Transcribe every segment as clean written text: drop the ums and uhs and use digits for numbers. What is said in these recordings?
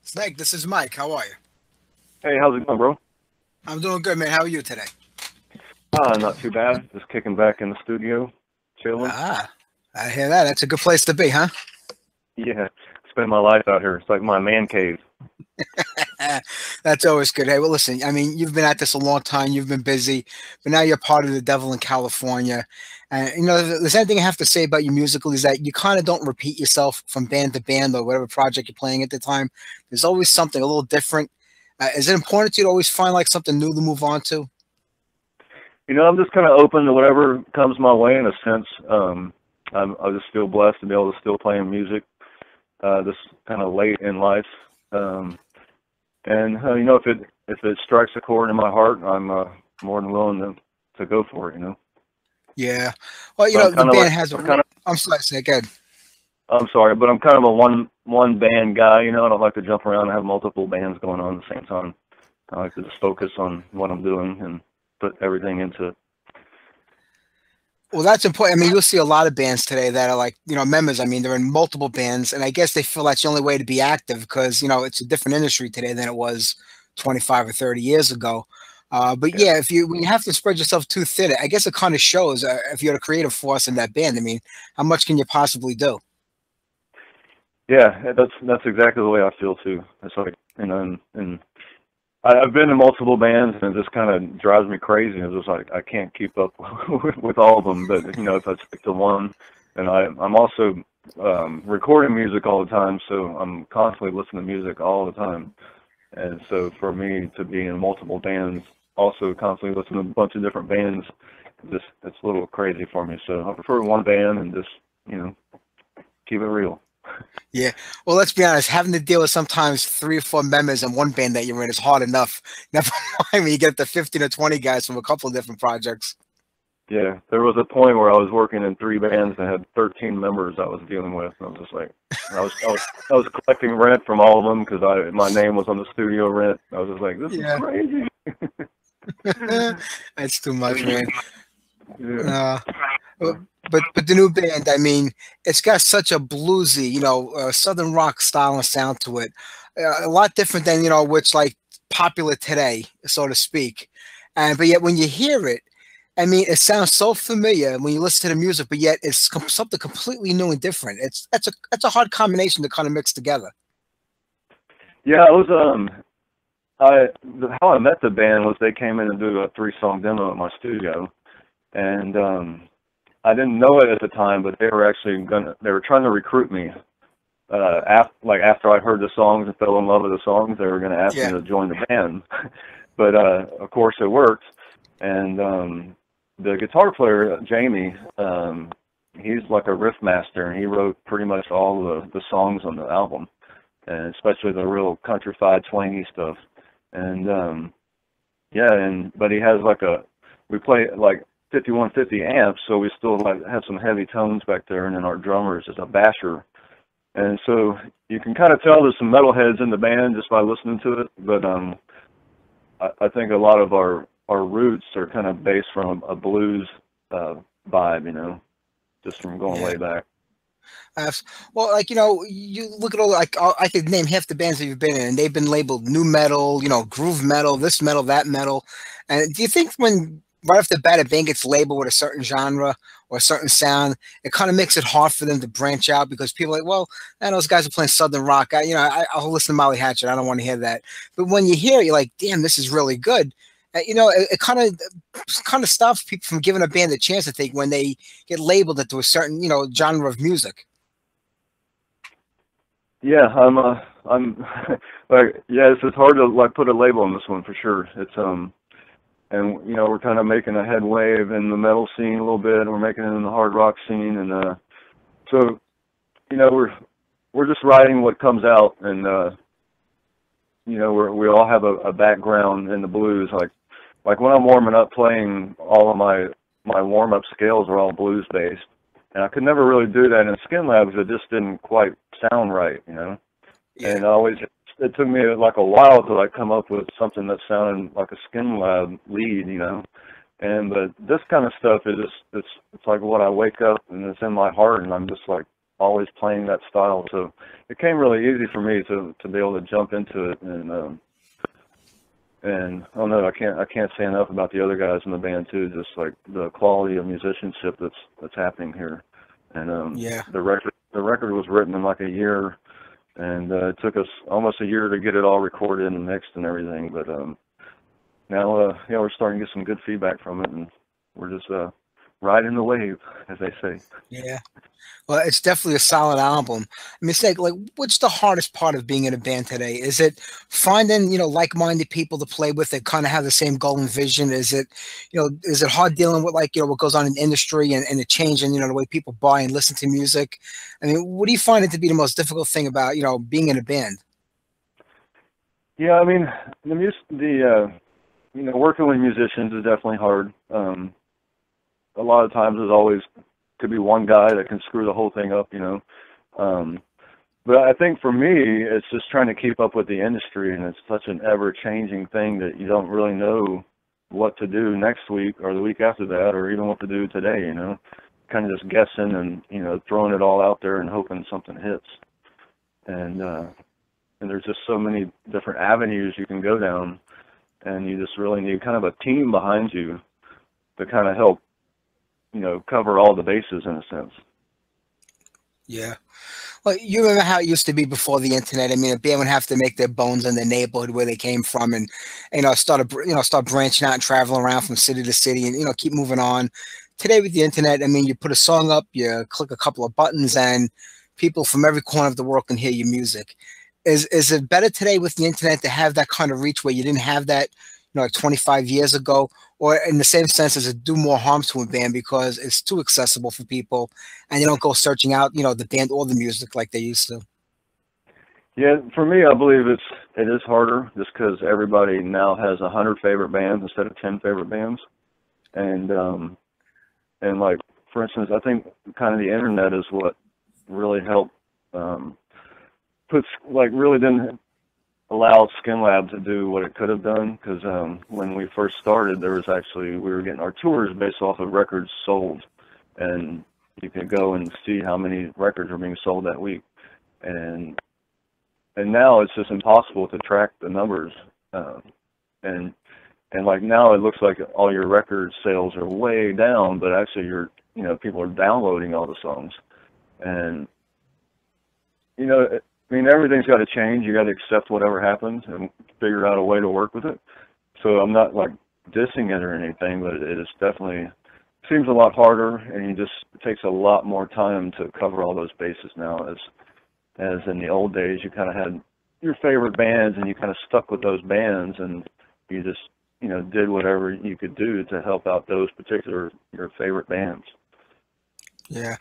Snake, this is Mike. How are you? Hey, how's it going, bro? I'm doing good, man. How are you today? Not too bad. Just kicking back in the studio, chilling. Ah, I hear that. That's a good place to be, huh? Yeah, spend my life out here. It's like my man cave. That's always good. Hey, well, listen, I mean, you've been at this a long time. You've been busy, but now you're part of the Devil in California. And, if there's anything I have to say about you musically is that you kind of don't repeat yourself from band to band or whatever project you're playing at the time. There's always something a little different. Is it important to you to always find like something new to move on to? I'm just kind of open to whatever comes my way in a sense. I just feel blessed to be able to still play music this kind of late in life. Um, and if it strikes a chord in my heart, I'm more than willing to go for it. Yeah. Well, But I'm the kind of band like has a. I'm kind of I'm sorry, say good. I'm sorry, but I'm kind of a one band guy. I don't like to jump around and have multiple bands going on at the same time. I like to just focus on what I'm doing and put everything into it. Well, that's important. I mean, you'll see a lot of bands today that are like, members. I mean, they're in multiple bands, and I guess they feel that's the only way to be active because, it's a different industry today than it was 25 or 30 years ago. But Yeah. yeah, when you have to spread yourself too thin, I guess it kind of shows if you're the creative force in that band. I mean, how much can you possibly do? Yeah, that's exactly the way I feel too. It's like, and I've been in multiple bands, and it just kind of drives me crazy. It's just like I can't keep up with all of them. But if I stick to one, and I'm also recording music all the time, so I'm constantly listening to music all the time. And so for me to be in multiple bands, also constantly listening to a bunch of different bands, just it's a little crazy for me. So I prefer one band and just you know keep it real. Yeah. Well, let's be honest. Having to deal with sometimes 3 or 4 members in one band that you're in is hard enough. Never mind when you get the 15 or 20 guys from a couple of different projects. Yeah, there was a point where I was working in 3 bands and had 13 members I was dealing with. And I was just like, I was collecting rent from all of them because my name was on the studio rent. I was just like, this is Yeah. crazy. That's too much, man. Yeah. Uh, but the new band, I mean, it's got such a bluesy, southern rock style and sound to it. A lot different than which like popular today, so to speak. And but yet when you hear it, I mean, it sounds so familiar when you listen to the music, but yet it's something completely new and different. That's a hard combination to kind of mix together. Yeah, I was how I met the band was they came in and do a 3-song demo at my studio, and I didn't know it at the time, but they were trying to recruit me. After I heard the songs and fell in love with the songs, they were gonna ask me Yeah, to join the band. But of course it worked, and the guitar player Jamie, he's like a riff master, and he wrote pretty much all the songs on the album, and especially the real countrified twangy stuff. And yeah, but he has we play like 5150 amps, so we still like have some heavy tones back there, and then our drummer is just a basher, and so you can kind of tell there's some metalheads in the band just by listening to it. But I think a lot of our roots are kind of based from a blues vibe, just from going yeah. way back. Well, like you look at all like I could name half the bands that you've been in, and they've been labeled new metal, groove metal, this metal, that metal. And do you think when right off the bat a band gets labeled with a certain genre or a certain sound, it kind of makes it hard for them to branch out because people are like, well, I know those guys are playing southern rock. I'll listen to Molly Hatchet. I don't want to hear that. But when you hear it, you're like, damn, this is really good. It kind of stops people from giving a band a chance. I think when they get labeled into a certain genre of music. Yeah, I'm like, yeah, it's hard to like put a label on this one for sure. It's and we're kind of making a headway in the metal scene a little bit, and we're making it in the hard rock scene, and so we're just writing what comes out, and we all have a background in the blues. Like when I'm warming up playing, all of my warm up scales are all blues based, and I could never really do that in Skin Labs. It just didn't quite sound right. Yeah. And it took me like a while to like come up with something that sounded like a Skin Lab lead. But this kind of stuff is just it's like what I wake up and it's in my heart, and I'm just like always playing that style. So it came really easy for me to be able to jump into it. And I don't know, I can't say enough about the other guys in the band too. Just like the quality of musicianship that's happening here. And Yeah. the record was written in like a year, and it took us almost a year to get it all recorded and mixed and everything. But now, yeah, we're starting to get some good feedback from it, and we're just riding the wave, as they say. Yeah. Well, it's definitely a solid album. I mean, say, like, what's the hardest part of being in a band today? Is it finding, like-minded people to play with that kind of have the same goal and vision? Is it, is it hard dealing with, like, what goes on in the industry and the change in, the way people buy and listen to music? I mean, what do you find it to be the most difficult thing about, being in a band? Yeah, I mean, working with musicians is definitely hard. A lot of times there's always could be one guy that can screw the whole thing up, But I think for me, it's just trying to keep up with the industry, and it's such an ever-changing thing that you don't really know what to do next week or the week after that, or even what to do today, Kind of just guessing and, throwing it all out there and hoping something hits. And there's just so many different avenues you can go down, and you just really need kind of a team behind you to kind of help, cover all the bases in a sense. Yeah. Well, you remember how it used to be before the internet. I mean, a band would have to make their bones in the neighborhood where they came from, and start branching out and traveling around from city to city, and keep moving on. Today with the internet, I mean, you put a song up, you click a couple of buttons, and people from every corner of the world can hear your music. Is it better today with the internet to have that kind of reach where you didn't have that, like 25 years ago? Or in the same sense, does it do more harm to a band because it's too accessible for people and they don't go searching out, the band or the music like they used to? Yeah, for me, I believe it is harder just because everybody now has 100 favorite bands instead of 10 favorite bands. And like, for instance, I think kind of the internet is what really helped, really didn't allow Skin Lab to do what it could have done, because when we first started, we were getting our tours based off of records sold, and you could go and see how many records were being sold that week, and now it's just impossible to track the numbers, and like now it looks like all your record sales are way down, but actually people are downloading all the songs, and I mean, everything's got to change. You got to accept whatever happens and figure out a way to work with it. So I'm not like dissing it or anything, but it is definitely seems a lot harder, and it takes a lot more time to cover all those bases now. As in the old days, you kind of had your favorite bands, and you kind of stuck with those bands, and you just did whatever you could do to help out those particular your favorite bands. Yeah.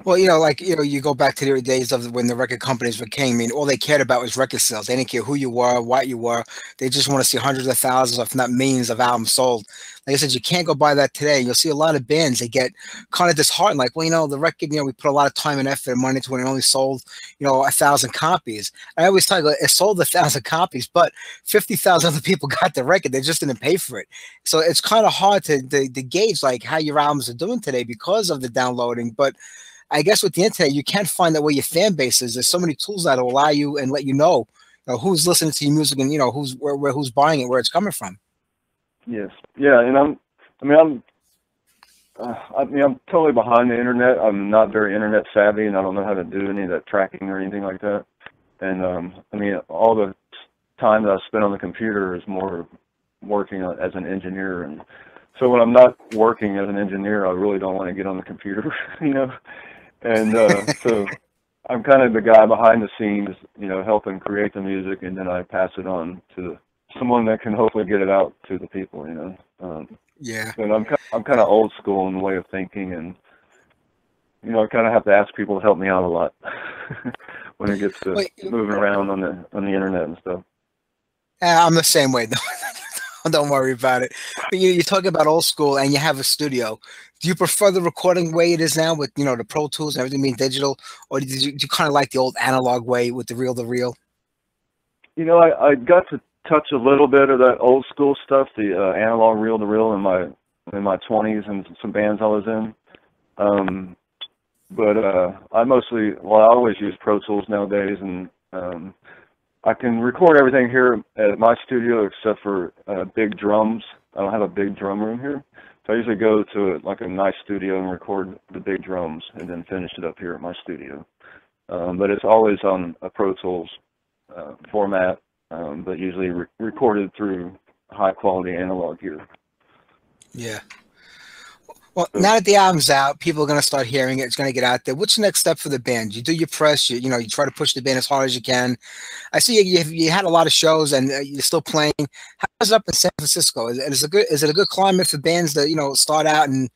Well, you go back to the days of when the record companies were king. I mean, all they cared about was record sales. They didn't care who you were, what you were. They just want to see hundreds of thousands, if not millions, of albums sold. Like I said, you can't go by that today. You'll see a lot of bands, they get kind of disheartened. Like, well, the record, we put a lot of time and effort and money into it, and it only sold, 1,000 copies. I always tell you, it sold 1,000 copies, but 50,000 other people got the record. They just didn't pay for it. So it's kind of hard to gauge like how your albums are doing today because of the downloading. But I guess with the internet, you can't find out where your fan base is. There's so many tools that will allow you and let you know, who's listening to your music and who's buying it, where it's coming from. Yes, yeah, and I'm totally behind the internet. I'm not very internet savvy, and I don't know how to do any of that tracking or anything like that. And all the time that I spend on the computer is more working as an engineer, and so when I'm not working as an engineer, I really don't want to get on the computer, And so I'm kind of the guy behind the scenes, helping create the music, and then I pass it on to someone that can hopefully get it out to the people, Yeah. And I'm kind of old school in the way of thinking, and I kind of have to ask people to help me out a lot when it gets to moving around on the internet and stuff. I'm the same way, though. Don't worry about it. But you talk about old school, and you have a studio. Do you prefer the recording way it is now with the Pro Tools and everything being digital, or do you kind of like the old analog way with the reel-to-reel? I got to touch a little bit of that old school stuff, the analog reel-to-reel in my 20s and some bands I was in. But I mostly, well, I always use Pro Tools nowadays, and I can record everything here at my studio except for big drums. I don't have a big drum room here, so I usually go to like a nice studio and record the big drums, and then finish it up here at my studio. But it's always on a Pro Tools format, but usually recorded through high quality analog gear. Yeah. Well, now that the album's out, people are going to start hearing it. It's going to get out there. What's the next step for the band? You do your press. You know, you try to push the band as hard as you can. I see you had a lot of shows, and you're still playing. How's it up in San Francisco? Is it a good climate for bands to start out and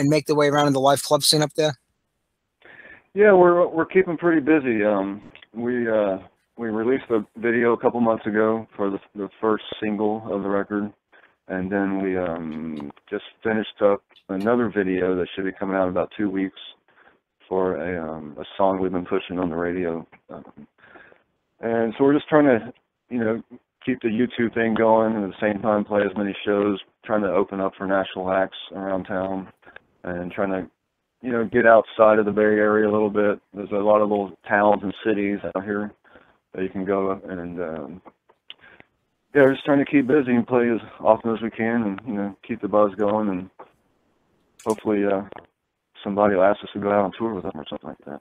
make their way around in the live club scene up there? Yeah, we're keeping pretty busy. We released a video a couple months ago for the first single of the record, and then we just finished up another video that should be coming out in about 2 weeks for a song we've been pushing on the radio. And so we're just trying to, keep the YouTube thing going, and at the same time play as many shows, trying to open up for national acts around town, and trying to, get outside of the Bay Area a little bit. There's a lot of little towns and cities out here that you can go, and yeah, we're just trying to keep busy and play as often as we can, and keep the buzz going, and hopefully somebody will ask us to go out on tour with them or something like that.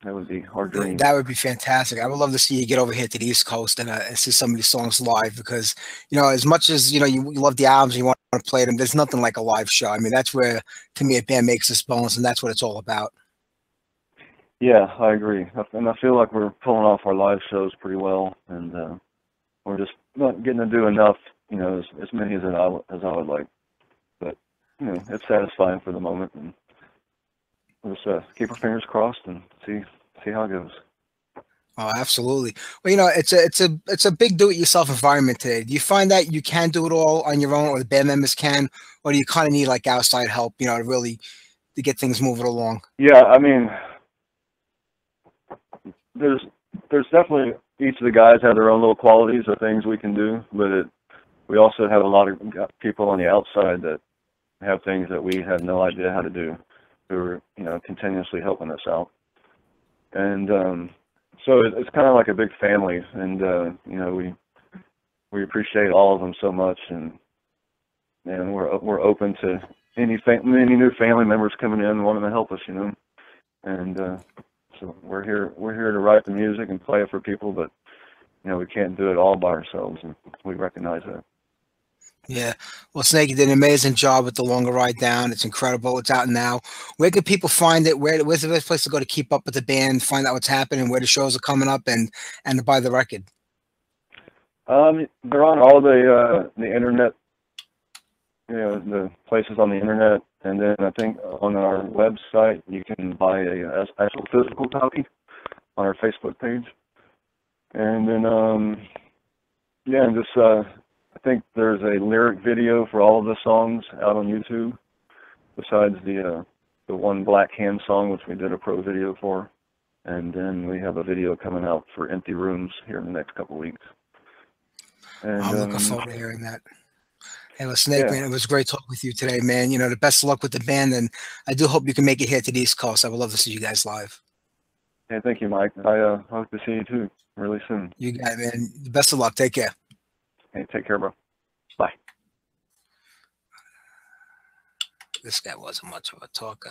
That would be our dream. That would be fantastic. I would love to see you get over here to the East Coast and see some of these songs live, because as much as you love the albums and you want to play them, there's nothing like a live show. I mean, that's where, to me, a band makes its bones, and that's what it's all about. Yeah, I agree, and I feel like we're pulling off our live shows pretty well, and we're just not getting to do enough, as many as I would like. But it's satisfying for the moment, and we'll just keep our fingers crossed and see how it goes. Oh, absolutely. Well, it's a big do-it-yourself environment today. Do you find that you can do it all on your own, or the band members can, or do you kind of need like outside help, to get things moving along? Yeah, I mean, there's definitely, each of the guys have their own little qualities or things we can do, but we also have a lot of people on the outside that have things that we have no idea how to do, who are continuously helping us out. And so it's kind of like a big family, and we appreciate all of them so much, and we're open to any new family members coming in and wanting to help us, and so we're here to write the music and play it for people, but we can't do it all by ourselves, and we recognize that. Yeah. Well, Snake, you did an amazing job with The Longer Ride Down. It's incredible. It's out now. Where can people find it? Where's the best place to go to keep up with the band, find out what's happening, where the shows are coming up, and to buy the record? They're on all the internet, the places on the internet, and then I think on our website you can buy a actual physical copy on our Facebook page. And then I think there's a lyric video for all of the songs out on YouTube, besides the one Black Hand song, which we did a pro video for. And then we have a video coming out for Empty Rooms here in the next couple of weeks. And I'm looking forward to hearing that. Hey, well, Snake, man, it was great talking with you today, man. The best of luck with the band, and I do hope you can make it here to the East Coast. I would love to see you guys live. Hey, thank you, Mike. I hope to see you too really soon. You got it, man. Best of luck. Take care. Hey, take care, bro. Bye. This guy wasn't much of a talker.